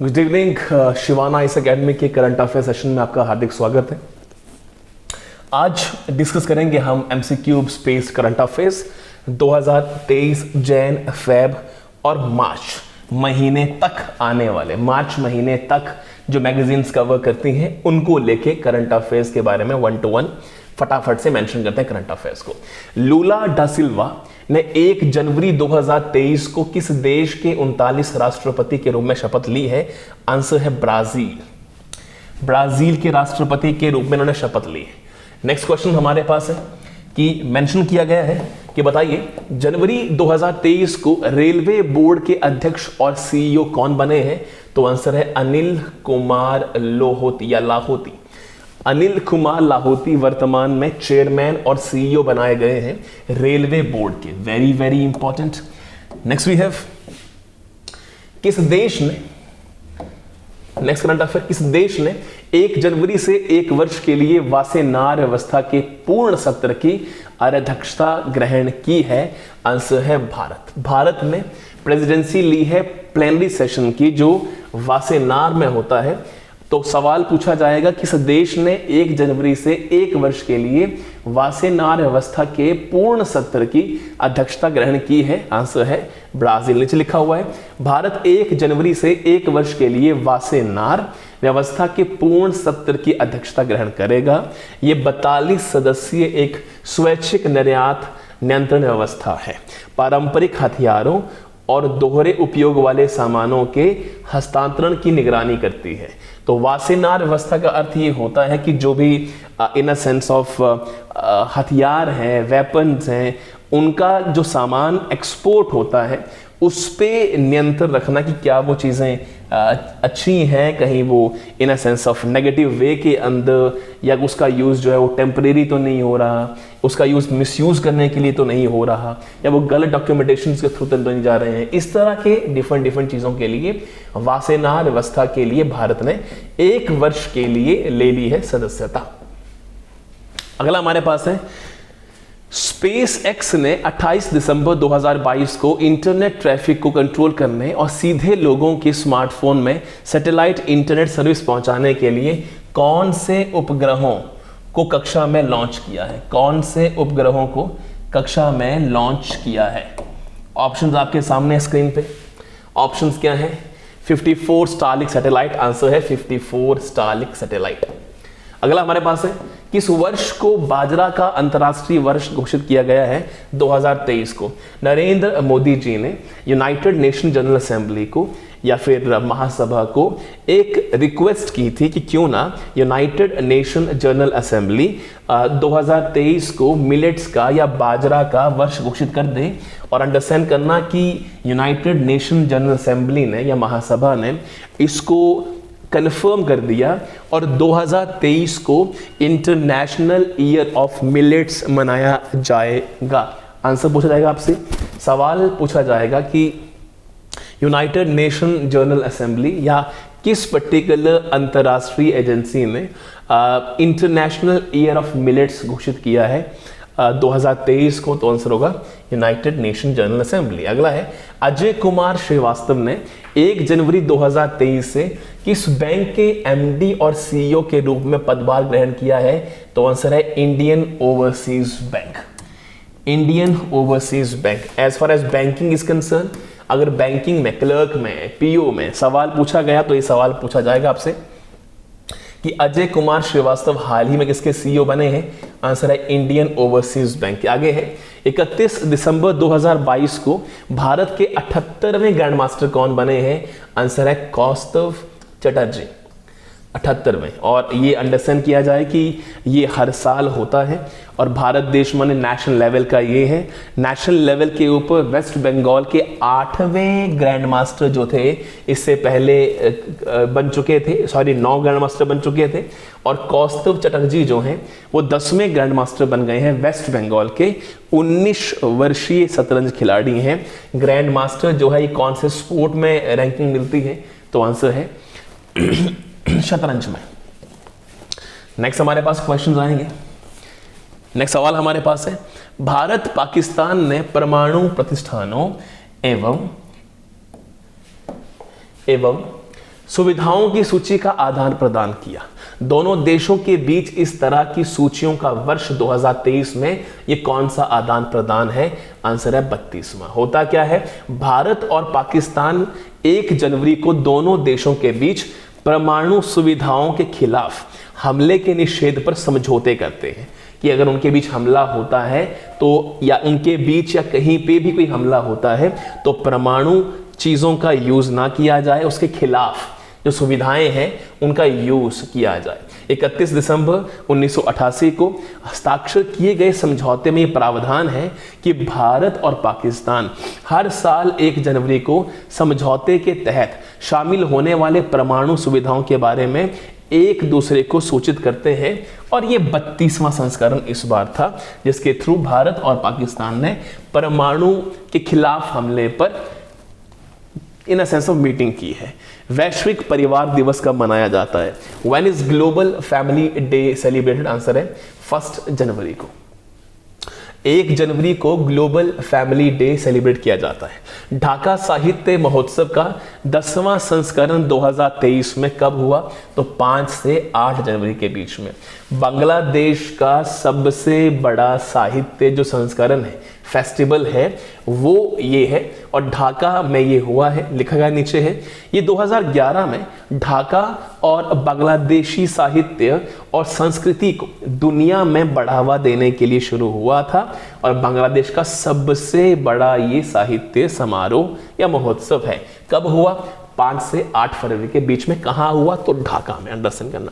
Good evening. Sivana इस academy के current affair session में आपका हार्दिक स्वागत है। आज डिस्कस करेंगे हम MCQ space current affairs 2023 Jan Feb और मार्च महीने तक आने वाले, मार्च महीने तक जो मैगजीन्स कवर करती हैं उनको लेके करंट अफेयर्स के बारे में 1 to 1 फटाफट से मेंशन करते हैं करंट अफेयर्स को। लूला डा सिल्वा ने 1 जनवरी 2023 को किस देश के 39 राष्ट्रपति के रूप में शपथ ली है? आंसर है ब्राजील। ब्राजील के राष्ट्रपति के रूप में उन्होंने शपथ ली है। नेक्स्ट क्वेश्चन हमारे पास है कि मेंशन किया गया है कि बताइए जनवरी 2023 को रेलवे बोर्ड के अध्यक्ष और सीईओ कौन बने हैं? तो आंसर है अनिल कुमार लोहोती या लाहोती। अनिल कुमार लाहोती वर्तमान में चेयरमैन और सीईओ बनाए गए हैं रेलवे बोर्ड के। Very very important. Next we have किस देश ने, नेक्स्ट करंट अफेयर, किस देश ने 1 जनवरी से 1 वर्ष के लिए वासेनार व्यवस्था के पूर्ण सत्र की अध्यक्षता ग्रहण की है? आंसर है भारत। भारत ने प्रेसिडेंसी ली है प्लेनरी सेशन की जो वासेनार में होता है। तो सवाल पूछा जाएगा किस देश ने 1 जनवरी से 1 वर्ष के लिए वासेनार व्यवस्था के पूर्ण सत्र की अध्यक्षता ग्रहण की है? आंसर है ब्राजील। नीचे लिखा हुआ है भारत 1 जनवरी से 1 वर्ष के लिए वासेनार व्यवस्था के पूर्ण सत्र की अध्यक्षता ग्रहण करेगा। यह 42 सदस्यीय एक स्वैच्छिक निर्यात नियंत्रण व्यवस्था है। पारंपरिक हथियारों और दोहरे उपयोग वाले सामानों के हस्तांतरण की निगरानी करती है। तो वासेनार व्यवस्था का अर्थ ये होता है कि जो भी इन अ सेंस ऑफ हथियार हैं, वेपन्स हैं, उनका जो सामान एक्सपोर्ट होता है उस पे नियंत्रण रखना कि क्या वो चीज़ें अच्छी हैं, कहीं वो in a sense of negative way के अंदर, या उसका यूज़ जो है वो टेम्परेरी तो नहीं हो रहा, उसका यूज़ मिसयूज़ करने के लिए तो नहीं हो रहा, या वो गलत डॉक्यूमेंटेशन के थ्रू तो नहीं जा रहे हैं। इस तरह के डिफरेंट चीज़ों के लिए वासेनार व्यवस्था के लिए भारत ने 1 वर्ष के लिए ले ली है सदस्यता। अगला हमारे पास है स्पेस एक्स ने 28 दिसंबर 2022 को इंटरनेट ट्रैफिक को कंट्रोल करने और सीधे लोगों के स्मार्टफोन में सैटेलाइट इंटरनेट सर्विस पहुंचाने के लिए कौन से उपग्रहों को कक्षा में लॉन्च किया है? कौन से उपग्रहों को कक्षा में लॉन्च किया है? ऑप्शंस आपके सामने स्क्रीन पे। ऑप्शंस क्या हैं? 54 स्टारलिंक सैटेलाइट। आंसर है 54 स्टारलिंक सैटेलाइट। अगला हमारे पास है किस वर्ष को बाजरा का अंतर्राष्ट्रीय वर्ष घोषित किया गया है? 2023 को। नरेंद्र मोदी जी ने यूनाइटेड नेशन जनरल असेंबली को या फिर महासभा को एक रिक्वेस्ट की थी कि क्यों ना यूनाइटेड नेशन जनरल असेंबली 2023 को मिलेट्स का या बाजरा का वर्ष घोषित कर दे। और अंडरस्टैंड करना कि यूनाइटेड नेशन जनरल असेंबली ने या महासभा ने इसको कंफर्म कर दिया और 2023 को इंटरनेशनल ईयर ऑफ मिलेट्स मनाया जाएगा। आंसर पूछा जाएगा आपसे, सवाल पूछा जाएगा कि यूनाइटेड नेशन जनरल असेंबली या किस पर्टिकुलर अंतर्राष्ट्रीय एजेंसी ने इंटरनेशनल ईयर ऑफ मिलेट्स घोषित किया है 2023 को? तो आंसर होगा यूनाइटेड नेशन जनरल असेंबली। अगला है अजय कुमार श्रीवास्तव ने 1 जनवरी 2023 से किस बैंक के एमडी और सीईओ के रूप में पदभार ग्रहण किया है? तो आंसर है Indian Overseas Bank. Indian Overseas Bank. As far as banking is concern, अगर बैंकिंग में, क्लर्क में, पीओ में सवाल पूछा गया तो ये सवाल पूछा जाएगा आपसे कि अजय कुमार श्रीवास्तव हाल ही में किसके सीईओ बने हैं? आंसर है इंडियन ओवरसीज बैंक। आगे है 31 दिसंबर 2022 को भारत के 78वें ग्रैंड मास्टर कौन बने हैं? आंसर है कौस्तव चटर्जी। 78वें। और ये अंडरस्टैंड किया जाए कि ये हर साल होता है और भारत देश में नेशनल लेवल का ये है। नेशनल लेवल के ऊपर वेस्ट बंगाल के 8वें ग्रैंड मास्टर जो थे इससे पहले बन चुके थे, 9 ग्रैंड मास्टर बन चुके थे। और कौस्तव चटर्जी जो हैं वो 10वें ग्रैंड मास्टर बन गए हैं। वेस्ट बंगाल के 19 वर्षीय शतरंज खिलाड़ी हैं। ग्रैंड मास्टर जो है ये कौन से स्पोर्ट में रैंकिंग मिलती है? तो आंसर है शतरंज में। नेक्स्ट हमारे पास क्वेश्चन आएंगे। नेक्स्ट सवाल हमारे पास है भारत पाकिस्तान ने परमाणु प्रतिष्ठानों एवं सुविधाओं की सूची का आदान प्रदान किया। दोनों देशों के बीच इस तरह की सूचियों का वर्ष 2023 में ये कौन सा आदान प्रदान है? आंसर है 32वां। होता क्या है, भारत और पाकिस्तान 1 जनवरी को दोनों देशों के बीच परमाणु सुविधाओं के खिलाफ हमले के निषेध पर समझौते करते हैं कि अगर उनके बीच हमला होता है तो, या उनके बीच या कहीं पे भी कोई हमला होता है तो परमाणु चीज़ों का यूज़ ना किया जाए, उसके खिलाफ जो सुविधाएं हैं उनका यूज़ किया जाए। 31 दिसंबर 1988 को हस्ताक्षर किए गए समझौते में ये प्रावधान है कि भारत और पाकिस्तान हर साल 1 जनवरी को समझौते के तहत शामिल होने वाले परमाणु सुविधाओं के बारे में एक दूसरे को सूचित करते हैं। और ये 32वां संस्करण इस बार था जिसके थ्रू भारत और पाकिस्तान ने परमाणु के खिलाफ हमले पर इन सेंस ऑफ मीटिंग की है। वैश्विक परिवार दिवस कब मनाया जाता है? When is global family day celebrated? Answer है 1 जनवरी को। 1 जनवरी को ग्लोबल फैमिली डे सेलिब्रेट किया जाता है। ढाका साहित्य महोत्सव का 10वां संस्करण 2023 में कब हुआ? तो 5 से 8 जनवरी के बीच में। बांग्लादेश का सबसे बड़ा साहित्य जो संस्करण है, फेस्टिवल है, वो ये है और ढाका में ये हुआ है, लिखा गया नीचे है। ये 2011 में ढाका और बांग्लादेशी साहित्य और संस्कृति को दुनिया में बढ़ावा देने के लिए शुरू हुआ था और बांग्लादेश का सबसे बड़ा ये साहित्य समारोह या महोत्सव है। कब हुआ? 5 से 8 फरवरी के बीच में। कहाँ हुआ? तो ढाका में। अंडरस्टैंड करना।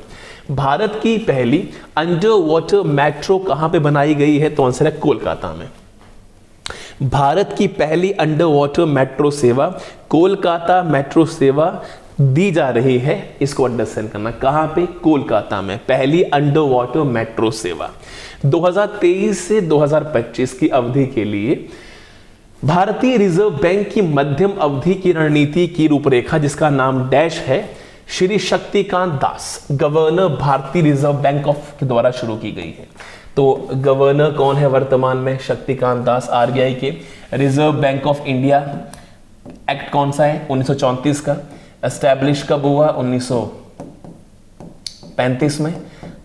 भारत की पहली अंडर वाटर मेट्रो कहाँ पे बनाई गई है? तो आंसर है कोलकाता में। भारत की पहली अंडर वाटर मेट्रो सेवा कोलकाता मेट्रो सेवा दी जा रही है, इसको अंडरस्टैंड करना। कहां पे? कोलकाता में पहली अंडर वाटर मेट्रो सेवा। 2023 से 2025 की अवधि के लिए भारतीय रिजर्व बैंक की मध्यम अवधि की रणनीति की रूपरेखा, जिसका नाम डैश है, श्री शक्तिकांत दास, गवर्नर भारतीय रिजर्व बैंक ऑफ के द्वारा शुरू की गई है। तो गवर्नर कौन है वर्तमान में? शक्तिकांत दास, आरबीआई के। Reserve bank of India act कौन सा है? 1934 का। एस्टैब्लिश कब हुआ? 1935 में।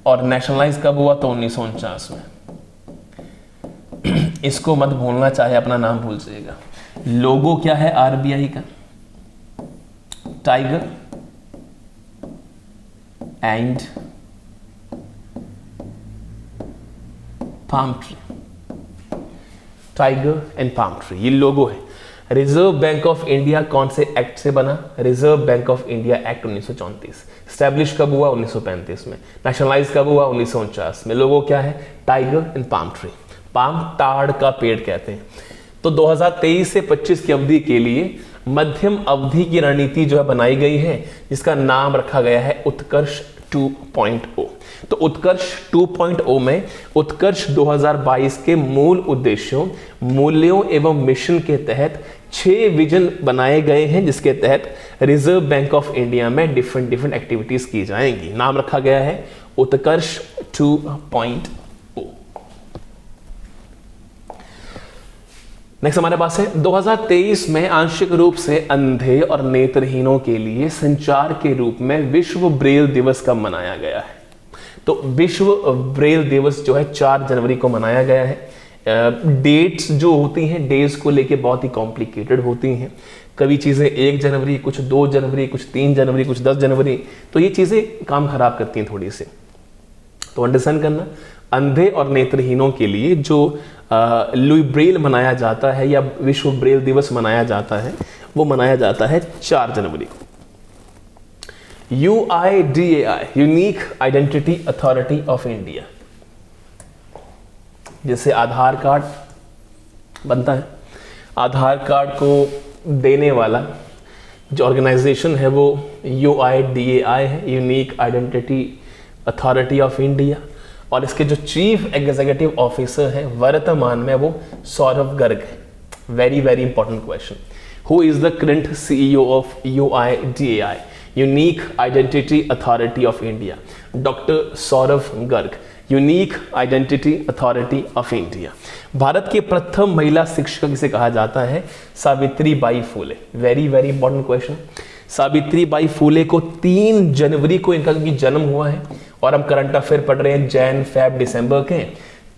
और नेशनलाइज कब हुआ? तो 1949 में। इसको मत भूलना, चाहे अपना नाम भूल जाइएगा। लोगो क्या है आरबीआई का? Tiger and palm tree. Tiger and palm tree, ये लोगो है। रिजर्व बैंक ऑफ इंडिया कौन से एक्ट से बना? Reserve bank of India act 1934। Establish कब हुआ? 1935 में। नेशनलाइज कब हुआ? 1949 में। लोगो क्या है? Tiger and palm tree. Palm ताड़ का पेड़ कहते हैं। तो 2023 से 25 की अवधि के लिए मध्यम अवधि की रणनीति जो है बनाई गई है, जिसका नाम रखा गया है उत्कर्ष 2.0। तो उत्कर्ष 2.0 में उत्कर्ष 2022 के मूल उद्देश्यों, मूल्यों एवं मिशन के तहत 6 विजन बनाए गए हैं, जिसके तहत रिजर्व बैंक ऑफ इंडिया में डिफरेंट एक्टिविटीज की जाएंगी। नाम रखा गया है उत्कर्ष 2.0। नेक्स्ट हमारे पास है 2023 में आंशिक रूप से अंधे और नेत्रहीनों के लिए संचार के रूप में विश्व ब्रेल दिवस कब मनाया गया है? तो विश्व ब्रेल दिवस जो है 4 जनवरी को मनाया गया है। डेट्स जो होती हैं डेज को लेके बहुत ही कॉम्प्लिकेटेड होती हैं। कभी चीज़ें 1 जनवरी, कुछ 2 जनवरी, कुछ 3 जनवरी, कुछ 10 जनवरी, तो ये चीज़ें काम खराब करती हैं थोड़ी सी। तो अंडरस्टैंड करना, अंधे और नेत्रहीनों के लिए जो लुई ब्रेल मनाया जाता है या विश्व ब्रेल दिवस मनाया जाता है, वो मनाया जाता है 4 जनवरी को। UIDAI, unique identity authority of India, जैसे आधार कार्ड बनता है, आधार कार्ड को देने वाला जो ऑर्गेनाइजेशन है वो UIDAI है, unique identity authority of India. और इसके जो चीफ एग्जीक्यूटिव ऑफिसर है वर्तमान में वो सौरभ गर्ग है। Very important question. Who is the current CEO of UIDAI, unique identity authority of India? Doctor Saurabh Garg, unique identity authority of India. Bharat की प्रथम महिला शिक्षक किसे कहा जाता है? Savitri Bai Phule. Very important question. Savitri Bai Phule को 3 जनवरी को इनका क्योंकि जन्म हुआ है, और हम करंट अफेयर पढ़ रहे हैं जैन फेब दिसंबर के,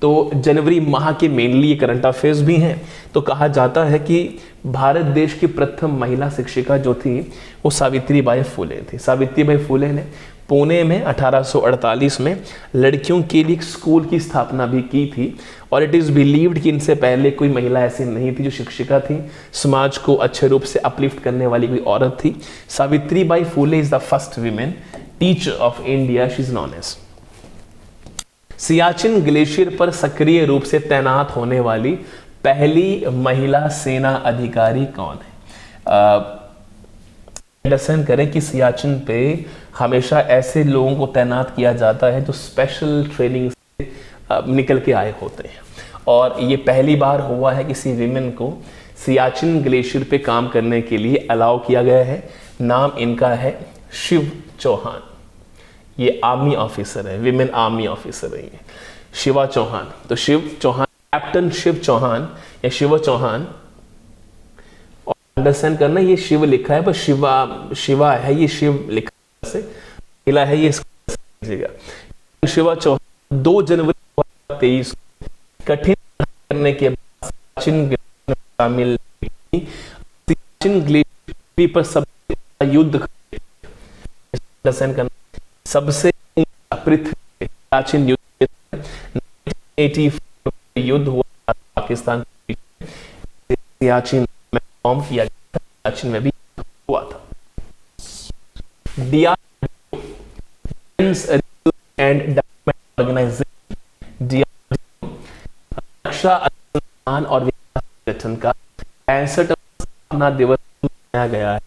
तो जनवरी माह के मेनली ये करंट अफेयर्स भी हैं। तो कहा जाता है कि भारत देश की प्रथम महिला शिक्षिका जो थी वो सावित्री बाई फुले थी। सावित्री बाई फुले ने पुणे में 1848 में लड़कियों के लिए एक स्कूल की स्थापना भी की थी, और इट इज़ बिलीव्ड कि इनसे पहले कोई महिला ऐसी नहीं थी जो शिक्षिका थी, समाज को अच्छे रूप से अपलिफ्ट करने वाली कोई औरत थी। Savitri Bai Phule is the first women teacher of India, she is known as. Siachen glacier पर सक्रिय रूप से तैनात होने वाली पहली महिला सेना अधिकारी कौन है? अंडरस्टैंड करें कि सियाचिन पे हमेशा ऐसे लोगों को तैनात किया जाता है जो स्पेशल ट्रेनिंग से निकल के आए होते हैं, और ये पहली बार हुआ है किसी विमेन को सियाचिन ग्लेशियर पे काम करने के लिए अलाउ किया गया है। नाम इनका है शिव चौहान। ये आर्मी ऑफिसर है, विमेन आर्मी ऑफिसर है ये, शिवा चौहान। तो शिव चौहान, कैप्टन शिव चौहान या शिव चौहान, और अंडरस्टैंड करना ये शिव लिखा है पर शिवा है, ये शिव लिखा से मिला है, ये शिवा चौहान 2 जनवरी 2023 कठिन करने के बाद सियाचिन शामिल सियाचिन ग्लेशियर पर सबसे युद्ध करना, सबसे पृथ्वी सियाचिन युद्ध 1984 युद्ध हुआ पाकिस्तान सियाचिन में फॉर्म किया गया, सियाचिन में भी हुआ था। एंड डेवलपमेंट ऑर्गेनाइजेशन DRDO रक्षा अनुसंधान और विकास संगठन का 65वां स्थापना दिवस मनाया गया है।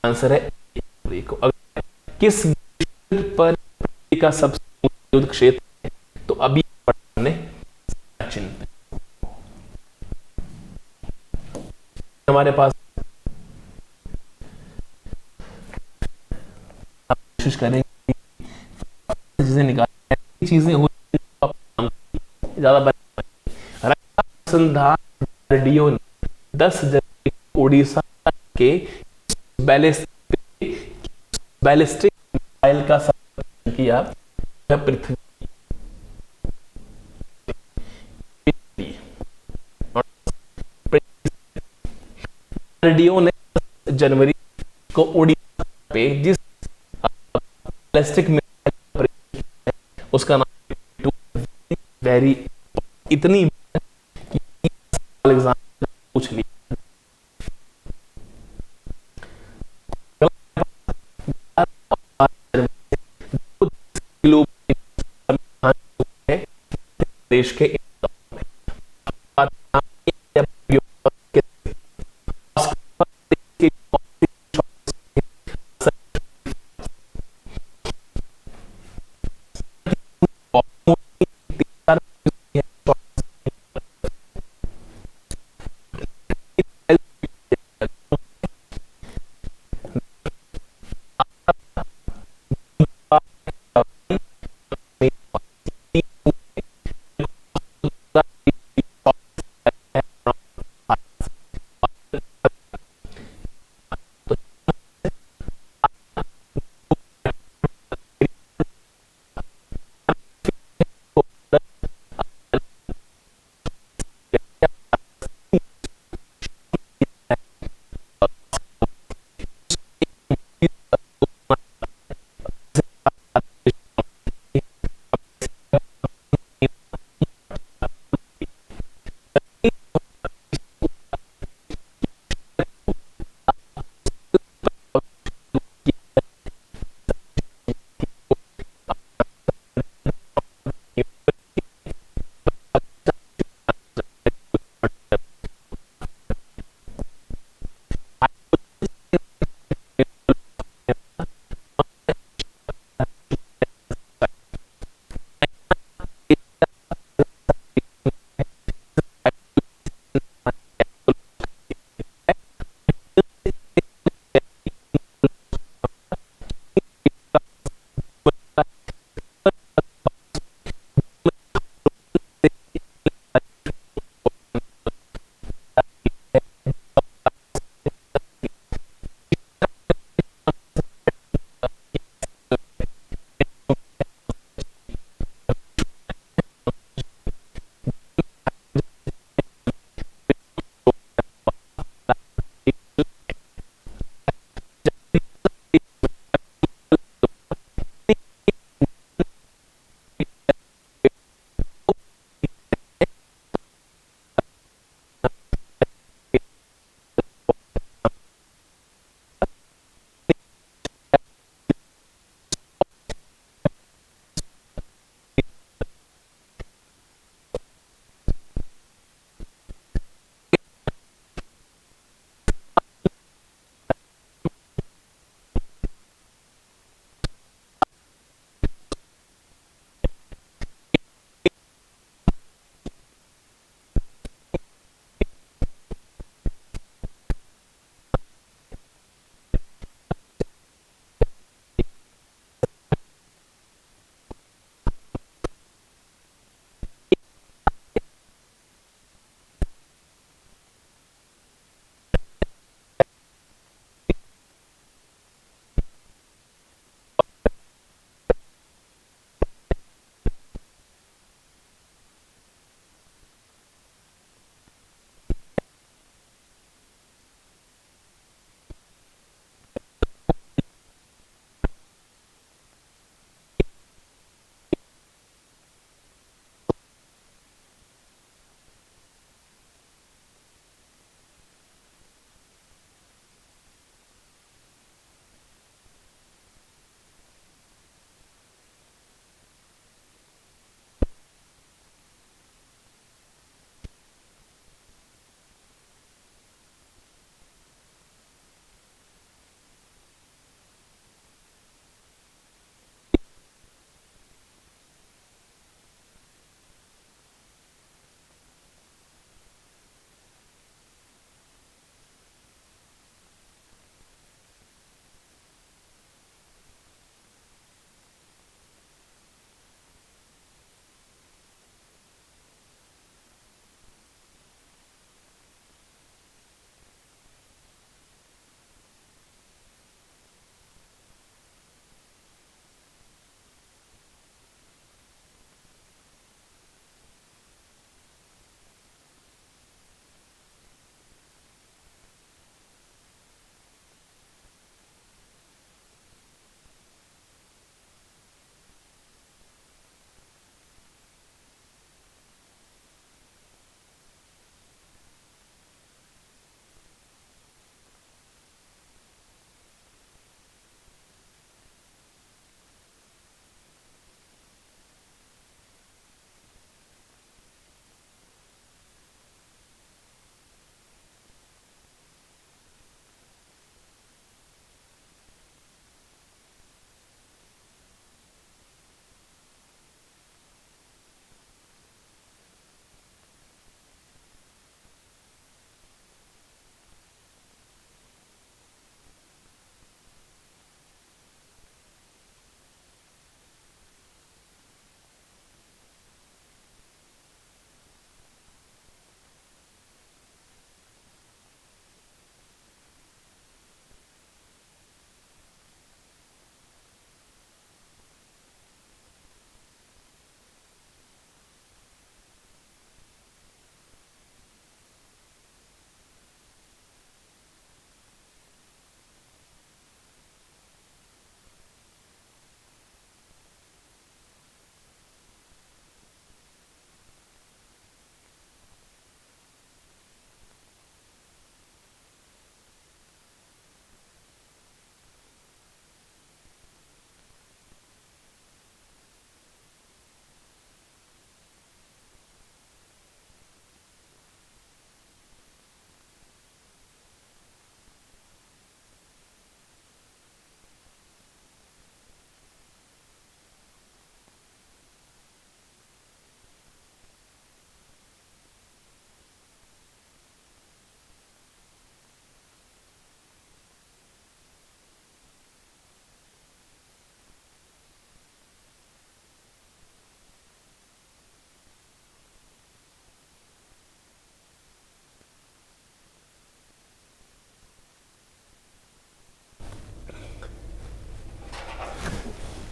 आंसर है 1 जनवरी को। अगर किस पर का सबसे युद्ध क्षेत्र है तो अभी सियाचिन पे हमारे पास कोशिश करेंगे चीजें निकालने, चीजें हो ज्यादा रक्षा अनुसंधान DRDO ने 10 जनवरी उड़ीसा के बैलिस्टिक मिसाइल का किया पृथ्वी DRDO ने जनवरी को उड़ीसा पे जिस बैलिस्टिक मिसाइल उसका नाम वेरी इतनी पूछ लिया। देश के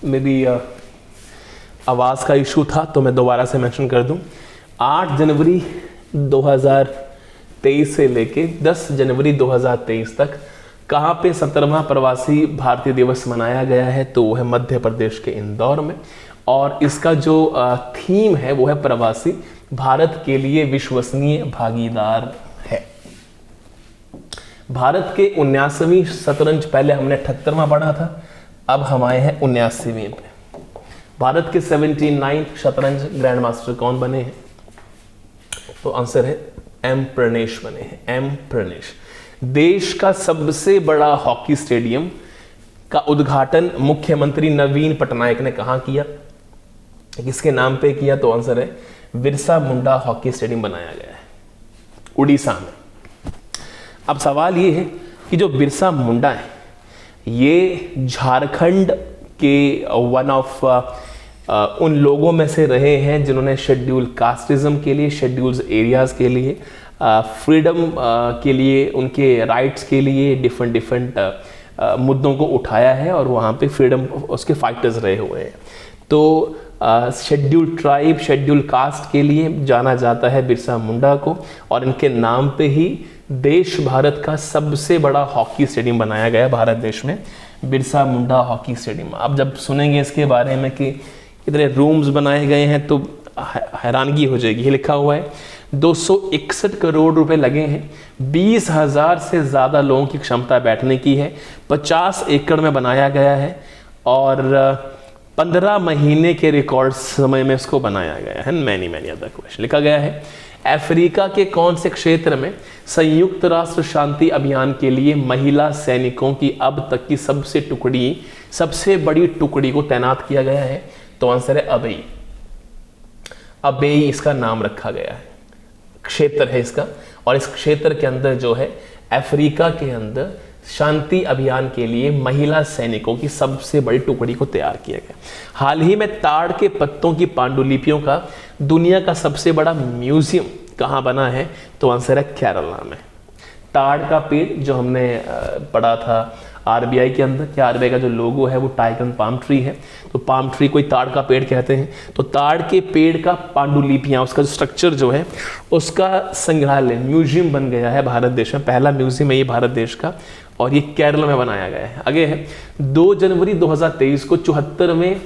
मे बी आवाज़ का इशू था तो मैं दोबारा से मेंशन कर दूं। 8 जनवरी 2023 से लेके 10 जनवरी 2023 तक कहाँ पे 17वां प्रवासी भारतीय दिवस मनाया गया है, तो वो है मध्य प्रदेश के इंदौर में। और इसका जो थीम है वो है प्रवासी भारत के लिए विश्वसनीय भागीदार है। भारत के 79वीं शतरंज, पहले हमने 78वां पढ़ा था, अब हम आए हैं 79वीं पे। भारत के 79th शतरंज ग्रैंड मास्टर कौन बने हैं? तो आंसर है एम प्रणेश बने हैं, एम प्रणेश। देश का सबसे बड़ा हॉकी स्टेडियम का उद्घाटन मुख्यमंत्री नवीन पटनायक ने कहां किया, किसके नाम पे किया? तो आंसर है बिरसा मुंडा हॉकी स्टेडियम बनाया गया है उड़ीसा में। अब सवाल ये है कि जो बिरसा मुंडा है ये झारखंड के वन ऑफ उन लोगों में से रहे हैं जिन्होंने शेड्यूल कास्टिज्म के लिए, शेड्यूल्स एरियाज के लिए, फ्रीडम के लिए, उनके राइट्स के लिए डिफरेंट मुद्दों को उठाया है और वहाँ पे फ्रीडम उसके फाइटर्स रहे हुए हैं। तो शेड्यूल ट्राइब, शेड्यूल कास्ट के लिए जाना जाता है बिरसा मुंडा को, और इनके नाम पे ही देश भारत का सबसे बड़ा हॉकी स्टेडियम बनाया गया भारत देश में, बिरसा मुंडा हॉकी स्टेडियम। आप जब सुनेंगे इसके बारे में कि इतने रूम्स बनाए गए हैं तो हैरानगी हो जाएगी। ये लिखा हुआ है 261 करोड़ रुपए लगे हैं, 20,000 से ज़्यादा लोगों की क्षमता बैठने की है, 50 एकड़ में बनाया गया है और 15 महीने के रिकॉर्ड समय में इसको बनाया गया है। मैनी अदर क्वेश्चन लिखा गया है, अफ्रीका के कौन से क्षेत्र में संयुक्त राष्ट्र शांति अभियान के लिए महिला सैनिकों की अब तक की सबसे बड़ी टुकड़ी को तैनात किया गया है? तो आंसर है अबेई। अबेई इसका नाम रखा गया है, क्षेत्र है इसका, और इस क्षेत्र के अंदर जो है अफ्रीका के अंदर शांति अभियान के लिए महिला सैनिकों की सबसे बड़ी टुकड़ी को तैयार किया गया। हाल ही में ताड़ के पत्तों की पांडुलिपियों का दुनिया का सबसे बड़ा म्यूजियम कहाँ बना है? तो आंसर है केरला में। ताड़ का पेड़ जो हमने पढ़ा था आरबीआई के अंदर, कि आरबीआई का जो लोगो है वो टाइगर पाम ट्री है, तो पाम ट्री को ताड़ का पेड़ कहते हैं। तो ताड़ के पेड़ का पांडुलिपियां, उसका जो स्ट्रक्चर जो है उसका संग्रहालय, म्यूजियम बन गया है भारत देश में। पहला म्यूजियम है ये भारत देश का और ये केरल में बनाया गया है। आगे है 2 जनवरी 2023 को 74वें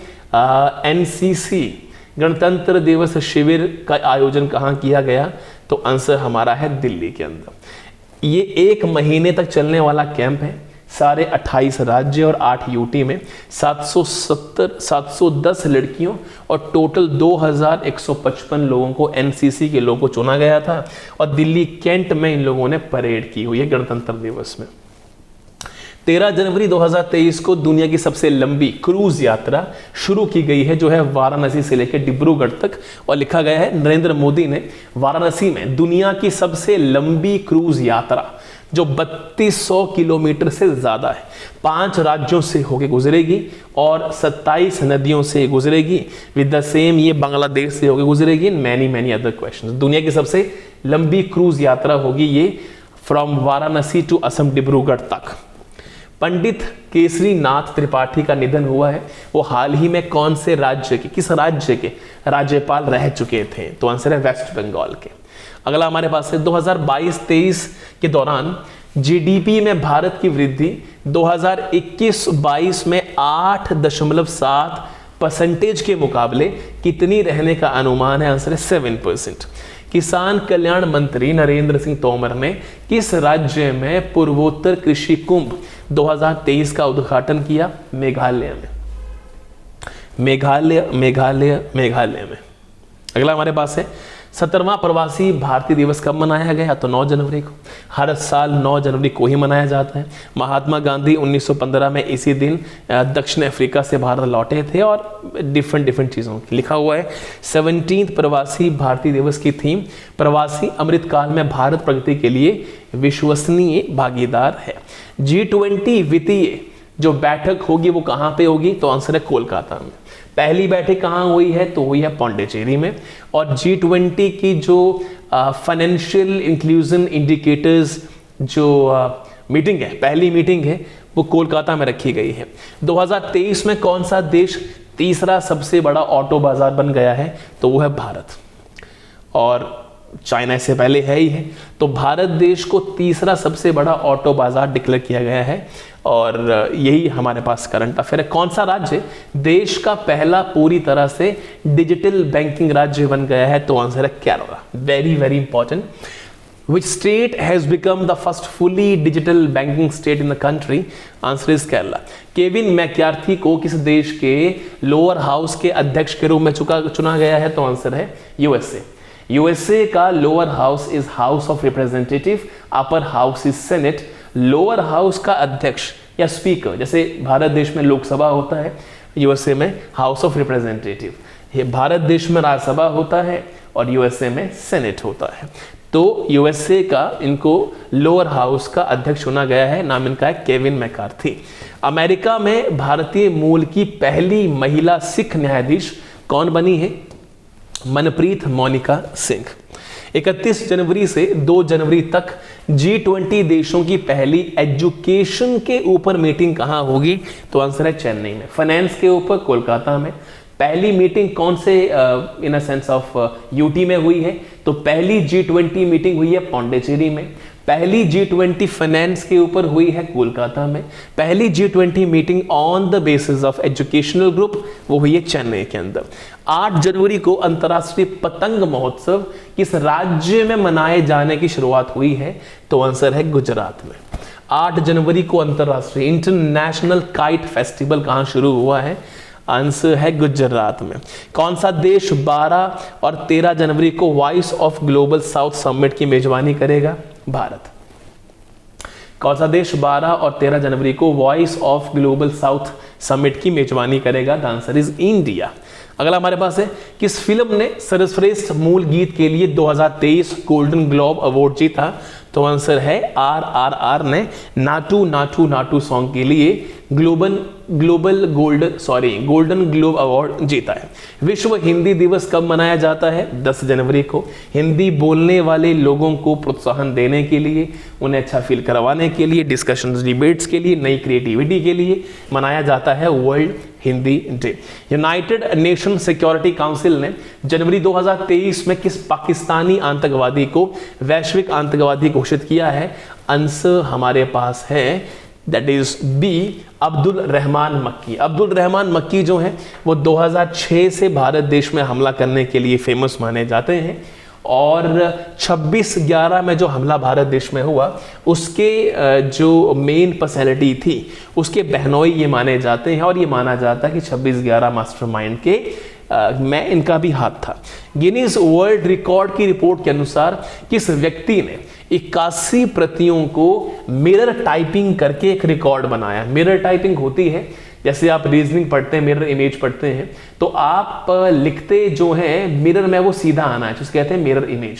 एनसीसी गणतंत्र दिवस शिविर का आयोजन कहाँ किया गया? तो आंसर हमारा है दिल्ली के अंदर। ये 1 महीने तक चलने वाला कैंप है, सारे 28 राज्य और 8 यूटी में 710 लड़कियों और टोटल 2155 लोगों को, एनसीसी के लोगों को चुना गया था और दिल्ली कैंट में इन लोगों ने परेड की हुई है गणतंत्र दिवस में। 13 जनवरी 2023 को दुनिया की सबसे लंबी क्रूज यात्रा शुरू की गई है, जो है वाराणसी से लेकर डिब्रूगढ़ तक, और लिखा गया है नरेंद्र मोदी ने वाराणसी में दुनिया की सबसे लंबी क्रूज यात्रा जो 3200 किलोमीटर से ज़्यादा है, 5 राज्यों से होकर गुजरेगी और 27 नदियों से गुजरेगी। विद द सेम ये बांग्लादेश से होकर गुजरेगी। Many other questions. दुनिया की सबसे लंबी क्रूज यात्रा होगी ये फ्रॉम वाराणसी टू असम डिब्रूगढ़ तक। पंडित केसरी नाथ त्रिपाठी का निधन हुआ है। वो हाल ही में कौन से राज्य के, किस राज्य के राज्यपाल रह चुके थे? तो आंसर है वेस्ट बंगाल के। अगला हमारे पास है 2022-23 के दौरान जीडीपी में भारत की वृद्धि 2021-22 में 8.7% के मुकाबले कितनी रहने का अनुमान है? आंसर है 7%। किसान कल्याण मंत्री नरेंद्र सिंह तोमर ने किस राज्य में पूर्वोत्तर कृषि कुंभ 2023 का उद्घाटन किया? मेघालय में। मेघालय में। अगला हमारे पास है 17वां प्रवासी भारतीय दिवस कब मनाया गया? तो 9 जनवरी को। हर साल 9 जनवरी को ही मनाया जाता है। महात्मा गांधी 1915 में इसी दिन दक्षिण अफ्रीका से भारत लौटे थे और डिफरेंट चीज़ों की लिखा हुआ है। 17th प्रवासी भारतीय दिवस की थीम प्रवासी अमृतकाल में भारत प्रगति के लिए विश्वसनीय भागीदार है। G20 वित्तीय जो बैठक होगी वो कहाँ पे होगी? तो आंसर है कोलकाता में। पहली बैठक कहाँ हुई है? तो हुई है पौंडीचेरी में। और G20 की जो फाइनेंशियल इंक्लूजन इंडिकेटर्स जो मीटिंग है, पहली मीटिंग है, वो कोलकाता में रखी गई है। 2023 में कौन सा देश तीसरा सबसे बड़ा ऑटो बाजार बन गया है? तो वो है भारत, और चाइना इससे पहले है ही है। तो भारत देश को तीसरा सबसे बड़ा ऑटो बाजार डिक्लेयर किया गया है, और यही हमारे पास करंट अफेयर है। कौन सा राज्य देश का पहला पूरी तरह से डिजिटल बैंकिंग राज्य बन गया है? तो आंसर है Kerala. Very very important. Which state has become the first fully digital banking state in the country? Answer is Kerala. Kevin McCarthy को किस देश के लोअर हाउस के अध्यक्ष के रूप में चुना गया है? तो आंसर है यूएसए। यूएसए का lower house is house of representative, upper house is senate. Lower house का अध्यक्ष या स्पीकर, जैसे भारत देश में लोकसभा होता है, यूएसए में हाउस ऑफ रिप्रेजेंटेटिव। भारत देश में राज्यसभा होता है और यूएसए में सेनेट होता है। तो यूएसए का इनको लोअर हाउस का अध्यक्ष चुना गया है, नाम इनका है केविन मैककार्थी। अमेरिका में भारतीय मूल की पहली महिला सिख न्यायाधीश कौन बनी है? मनप्रीत मोनिका सिंह। 31 जनवरी से 2 जनवरी तक G20 देशों की पहली एजुकेशन के ऊपर मीटिंग कहाँ होगी? तो आंसर है चेन्नई में। फाइनेंस के ऊपर कोलकाता में। पहली मीटिंग कौन से इन अ सेंस ऑफ यूटी में हुई है? तो पहली G20 मीटिंग हुई है पौंडीचेरी में। पहली G20 फाइनेंस के ऊपर हुई है कोलकाता में। पहली G20 meeting on the basis of educational group वो हुई है चेन्नई के अंदर। 8 जनवरी को अंतर्राष्ट्रीय पतंग महोत्सव किस राज्य में मनाए जाने की शुरुआत हुई है? तो आंसर है गुजरात में। 8 जनवरी को अंतर्राष्ट्रीय इंटरनेशनल काइट फेस्टिवल कहाँ शुरू हुआ है? आंसर है गुजरात में। कौन सा देश 12 और 13 जनवरी को voice of global south summit की मेजबानी करेगा? भारत। कौन सा देश 12 और 13 जनवरी को voice of global south summit की मेजबानी करेगा? The answer is India. अगला हमारे पास है, किस फिल्म ने सर्वश्रेष्ठ मूल गीत के लिए 2023 गोल्डन ग्लोब अवार्ड जीता? तो आंसर है RRR ने नाटू नाटू नाटू सॉन्ग के लिए गोल्डन ग्लोब अवार्ड जीता है। विश्व हिंदी दिवस कब मनाया जाता है? 10 जनवरी को। हिंदी बोलने वाले लोगों को प्रोत्साहन देने के लिए, उन्हें अच्छा फील करवाने के लिए, डिस्कशंस डिबेट्स के लिए, नई क्रिएटिविटी के लिए मनाया जाता है world Hindi day. United nation security council ने जनवरी 2023 में किस पाकिस्तानी आतंकवादी को वैश्विक आतंकवादी घोषित किया है? आंसर हमारे पास है that is B, Abdul Rahman Makki. Abdul Rahman मक्की जो है वो 2006 से भारत देश में हमला करने के लिए फेमस माने जाते हैं, और 26/11 में जो हमला भारत देश में हुआ उसके जो मेन पर्सनैलिटी थी उसके बहनोई ये माने जाते हैं, और ये माना जाता है कि 26/11 मास्टरमाइंड के में इनका भी हाथ था। गिनीज वर्ल्ड रिकॉर्ड की रिपोर्ट के अनुसार किस व्यक्ति ने 81 प्रतियों को मिरर टाइपिंग करके एक रिकॉर्ड बनाया? मिरर टाइपिंग होती है, जैसे आप रीजनिंग पढ़ते हैं, मिरर इमेज पढ़ते हैं, तो आप लिखते जो हैं मिरर में वो सीधा आना है, जिसको कहते हैं मिरर इमेज।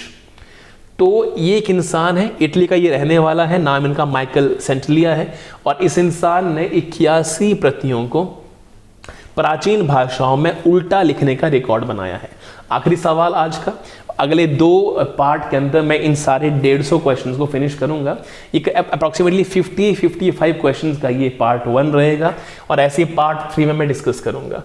तो ये एक इंसान है, इटली का ये रहने वाला है, नाम इनका माइकल सेंटलिया है, और इस इंसान ने 81 प्रतियों को प्राचीन भाषाओं में उल्टा लिखने का रिकॉर्ड बनाया है। आखिरी सवाल आज का, अगले 2 पार्ट के अंदर मैं इन सारे 150 क्वेश्चंस को फिनिश करूंगा। ये अप्रॉक्सीमेटली 50-55 क्वेश्चंस का ये पार्ट 1 रहेगा, और ऐसे पार्ट 3 में मैं डिस्कस करूंगा।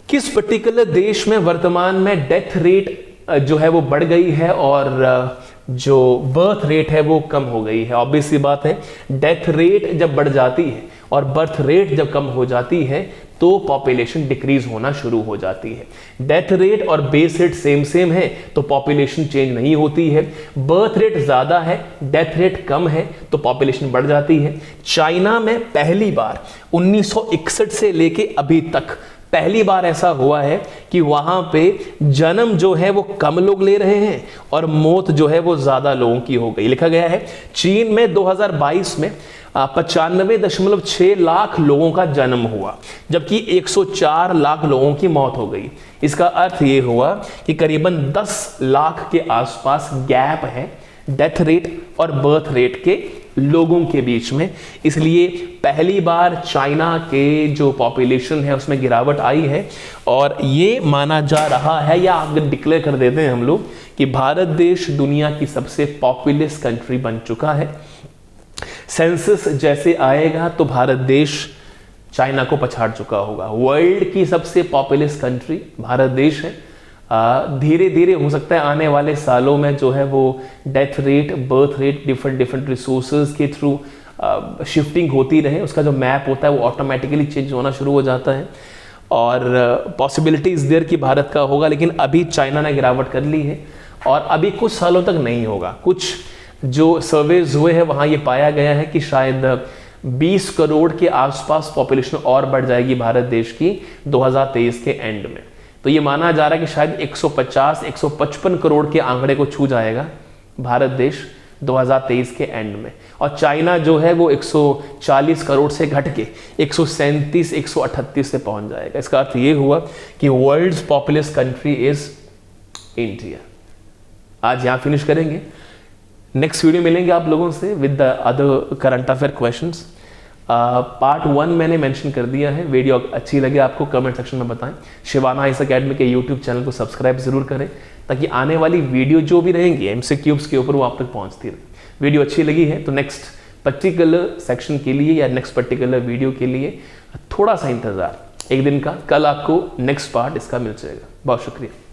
किस पर्टिकुलर देश में वर्तमान में डेथ रेट जो है वो बढ़ गई है और जो बर्थ रेट है वो कम हो गई है? ऑब्वियस सी बात है, डेथ रेट जब बढ़ जाती है और बर्थ रेट जब कम हो जाती है तो पॉपुलेशन डिक्रीज होना शुरू हो जाती है। डेथ रेट और बेस रेट सेम है तो पॉपुलेशन चेंज नहीं होती है। बर्थ रेट ज्यादा है, डेथ रेट कम है तो पॉपुलेशन बढ़ जाती है। चाइना में पहली बार 1961 से लेके अभी तक पहली बार ऐसा हुआ है कि वहां पे जन्म जो है वो कम लोग ले रहे हैं और मौत जो है वो ज्यादा लोगों की हो गई। लिखा गया है चीन में 2022 में 95.6 लाख लोगों का जन्म हुआ, जबकि 104 लाख लोगों की मौत हो गई। इसका अर्थ ये हुआ कि करीबन 10 लाख के आसपास गैप है डेथ रेट और बर्थ रेट के लोगों के बीच में। इसलिए पहली बार चाइना के जो पॉपुलेशन है उसमें गिरावट आई है, और ये माना जा रहा है, या अगर डिक्लेयर कर देते हैं हम लोग कि भारत देश दुनिया की सबसे पॉपुलस कंट्री बन चुका है। सेंसस जैसे आएगा तो भारत देश चाइना को पछाड़ चुका होगा। वर्ल्ड की सबसे पॉपुलस कंट्री भारत देश है। धीरे धीरे हो सकता है आने वाले सालों में जो है वो death rate, birth rate different different resources के थ्रू शिफ्टिंग होती रहे, उसका जो मैप होता है वो ऑटोमेटिकली चेंज होना शुरू हो जाता है और पॉसिबिलिटीज देयर कि भारत का होगा, लेकिन अभी चाइना ने गिरावट कर ली है और अभी कुछ सालों तक नहीं होगा। कुछ जो सर्वेज हुए हैं वहाँ ये पाया गया है कि शायद 20 करोड़ के आसपास पॉपुलेशन और बढ़ जाएगी भारत देश की 2023 के एंड में। तो ये माना जा रहा है कि शायद 150-155 करोड़ के आंकड़े को छू जाएगा भारत देश 2023 के एंड में, और चाइना जो है वो 140 करोड़ से घट के 137-138 से पहुंच जाएगा। इसका अर्थ ये हुआ कि world's populous country is India. आज यहाँ फिनिश करेंगे, नेक्स्ट वीडियो मिलेंगे आप लोगों से with the other current affair questions. Part 1 मैंने मेंशन कर दिया है। वीडियो अच्छी लगे आपको कमेंट सेक्शन में बताएं। शिवाना आईएएस एकेडमी के यूट्यूब चैनल को सब्सक्राइब जरूर करें ताकि आने वाली वीडियो जो भी रहेंगी एमसीक्यूज के ऊपर वो आप तक पहुंचती रहे। वीडियो अच्छी लगी है तो नेक्स्ट पर्टिकुलर सेक्शन के लिए या नेक्स्ट पर्टिकुलर वीडियो के लिए थोड़ा सा इंतजार, एक दिन का, कल आपको नेक्स्ट पार्ट इसका मिल जाएगा। बहुत शुक्रिया।